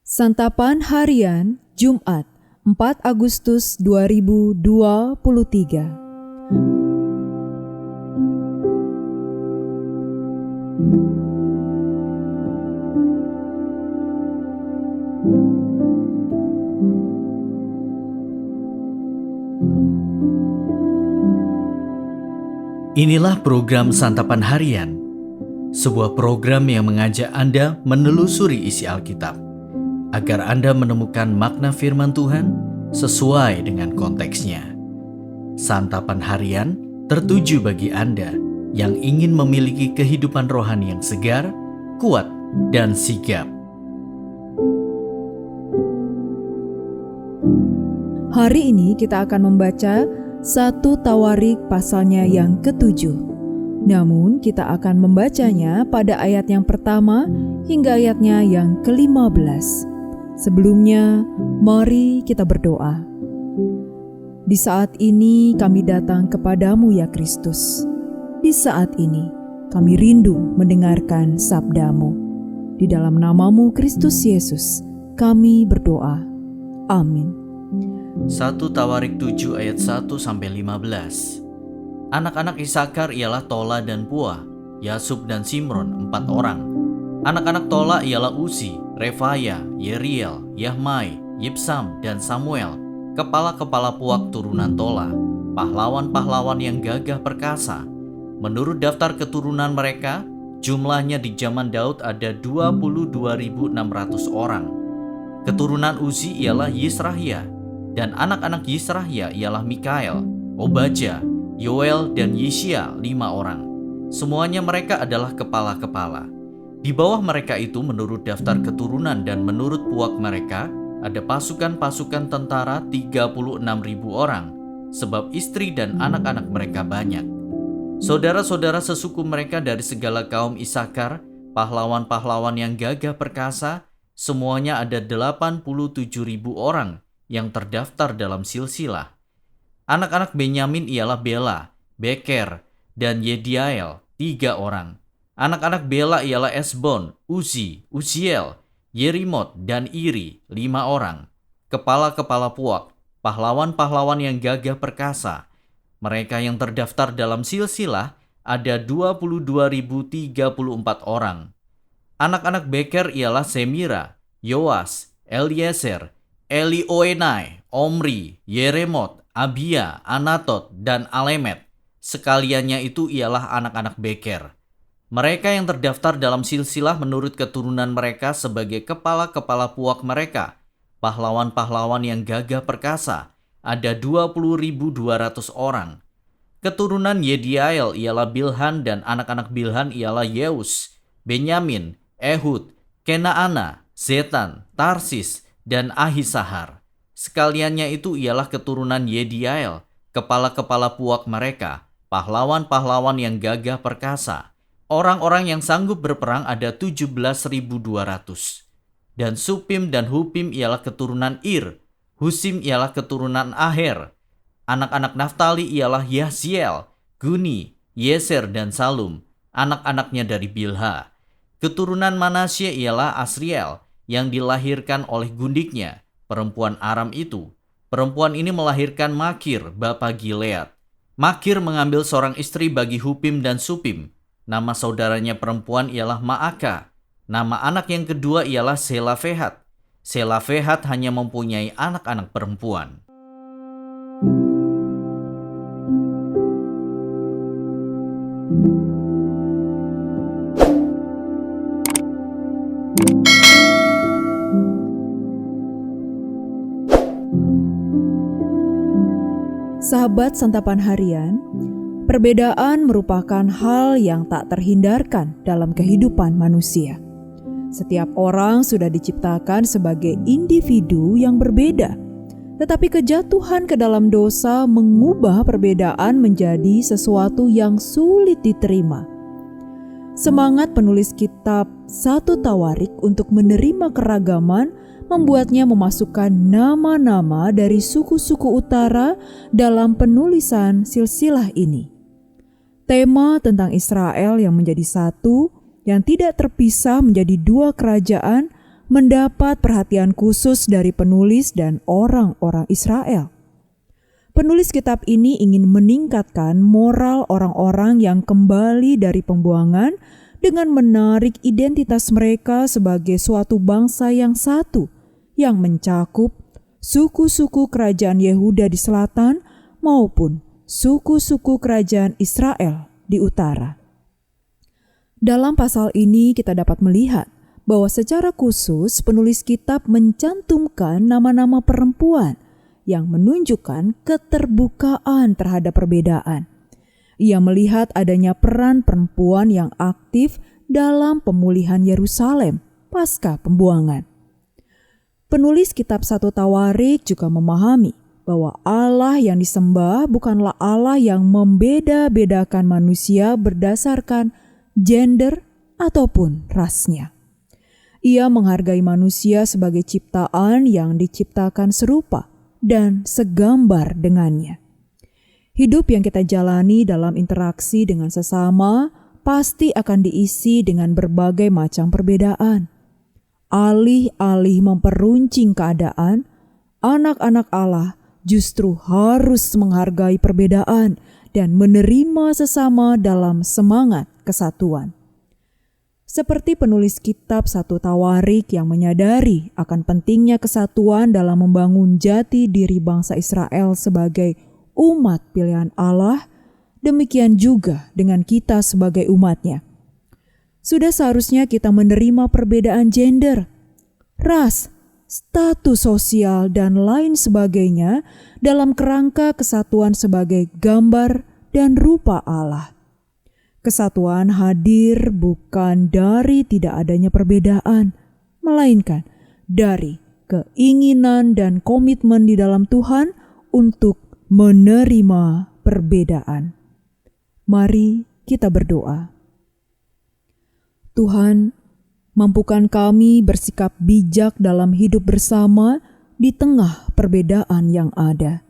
Santapan Harian Jumat 4 Agustus 2023. Inilah program Santapan Harian, sebuah program yang mengajak Anda menelusuri isi Alkitab, agar Anda menemukan makna firman Tuhan sesuai dengan konteksnya. Santapan Harian tertuju bagi Anda yang ingin memiliki kehidupan rohani yang segar, kuat, dan sigap. Hari ini kita akan membaca 1 Tawarik pasalnya yang ke-7. Namun kita akan membacanya pada ayat yang pertama hingga ayatnya yang ke-15. Sebelumnya, mari kita berdoa. Di saat ini kami datang kepadamu ya Kristus. Di saat ini kami rindu mendengarkan sabdamu. Di dalam namamu Kristus Yesus, kami berdoa. Amin. 1 Tawarik 7 ayat 1-15. Anak-anak Isakar ialah Tola dan Puah, Yasub dan Simron, 4 orang. Anak-anak Tola ialah Uzi, Refaya, Yeriel, Yahmai, Yibsam, dan Samuel, kepala-kepala puak turunan Tola, pahlawan-pahlawan yang gagah perkasa. Menurut daftar keturunan mereka, jumlahnya di zaman Daud ada 22.600 orang. Keturunan Uzi ialah Yisrahia, dan anak-anak Yisrahia ialah Mikael, Obaja, Yoel, dan Yishia, 5 orang. Semuanya mereka adalah kepala-kepala. Di bawah mereka itu menurut daftar keturunan dan menurut puak mereka, ada pasukan-pasukan tentara 36.000 orang, sebab istri dan anak-anak mereka banyak. Saudara-saudara sesuku mereka dari segala kaum Isakar, pahlawan-pahlawan yang gagah perkasa, semuanya ada 87.000 orang yang terdaftar dalam silsilah. Anak-anak Benyamin ialah Bela, Beker, dan Yediael, 3 orang. Anak-anak Bela ialah Esbon, Uzi, Uziel, Yerimot, dan Iri, 5 orang. Kepala-kepala puak, pahlawan-pahlawan yang gagah perkasa. Mereka yang terdaftar dalam silsilah ada 22.034 orang. Anak-anak Beker ialah Semira, Yoas, Eliezer, Elioenai, Omri, Yeremot, Abia, Anatot, dan Alemet. Sekaliannya itu ialah anak-anak Beker. Mereka yang terdaftar dalam silsilah menurut keturunan mereka sebagai kepala-kepala puak mereka, pahlawan-pahlawan yang gagah perkasa, ada 20.200 orang. Keturunan Yediael ialah Bilhan dan anak-anak Bilhan ialah Yeus, Benyamin, Ehud, Kenaana, Zetan, Tarsis, dan Ahisahar. Sekaliannya itu ialah keturunan Yediael, kepala-kepala puak mereka, pahlawan-pahlawan yang gagah perkasa. Orang-orang yang sanggup berperang ada 17.200. Dan Supim dan Hupim ialah keturunan Ir. Husim ialah keturunan Aher. Anak-anak Naftali ialah Yahziel, Guni, Yeser, dan Salum. Anak-anaknya dari Bilha. Keturunan Manasye ialah Asriel, yang dilahirkan oleh gundiknya, perempuan Aram itu. Perempuan ini melahirkan Makir, bapa Gilead. Makir mengambil seorang istri bagi Hupim dan Supim. Nama saudaranya perempuan ialah Maaka. Nama anak yang kedua ialah Selafehat. Selafehat hanya mempunyai anak-anak perempuan. Sahabat Santapan Harian, perbedaan merupakan hal yang tak terhindarkan dalam kehidupan manusia. Setiap orang sudah diciptakan sebagai individu yang berbeda, tetapi kejatuhan ke dalam dosa mengubah perbedaan menjadi sesuatu yang sulit diterima. Semangat penulis kitab 1 Tawarik untuk menerima keragaman membuatnya memasukkan nama-nama dari suku-suku utara dalam penulisan silsilah ini. Tema tentang Israel yang menjadi satu, yang tidak terpisah menjadi 2 kerajaan, mendapat perhatian khusus dari penulis dan orang-orang Israel. Penulis kitab ini ingin meningkatkan moral orang-orang yang kembali dari pembuangan dengan menarik identitas mereka sebagai suatu bangsa yang satu, yang mencakup suku-suku kerajaan Yehuda di selatan maupun suku-suku kerajaan Israel di utara. Dalam pasal ini kita dapat melihat bahwa secara khusus penulis kitab mencantumkan nama-nama perempuan yang menunjukkan keterbukaan terhadap perbedaan. Ia melihat adanya peran perempuan yang aktif dalam pemulihan Yerusalem pasca pembuangan. Penulis kitab 1 Tawarik juga memahami bahwa Allah yang disembah bukanlah Allah yang membeda-bedakan manusia berdasarkan gender ataupun rasnya. Ia menghargai manusia sebagai ciptaan yang diciptakan serupa dan segambar dengannya. Hidup yang kita jalani dalam interaksi dengan sesama pasti akan diisi dengan berbagai macam perbedaan. Alih-alih memperuncing keadaan, anak-anak Allah justru harus menghargai perbedaan dan menerima sesama dalam semangat kesatuan. Seperti penulis kitab 1 Tawarik yang menyadari akan pentingnya kesatuan dalam membangun jati diri bangsa Israel sebagai umat pilihan Allah, demikian juga dengan kita sebagai umatnya. Sudah seharusnya kita menerima perbedaan gender, ras, status sosial, dan lain sebagainya dalam kerangka kesatuan sebagai gambar dan rupa Allah. Kesatuan hadir bukan dari tidak adanya perbedaan, melainkan dari keinginan dan komitmen di dalam Tuhan untuk menerima perbedaan. Mari kita berdoa. Tuhan, mampukan kami bersikap bijak dalam hidup bersama di tengah perbedaan yang ada.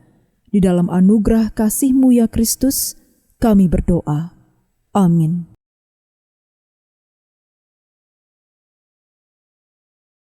Di dalam anugerah kasih-Mu ya Kristus, kami berdoa. Amin.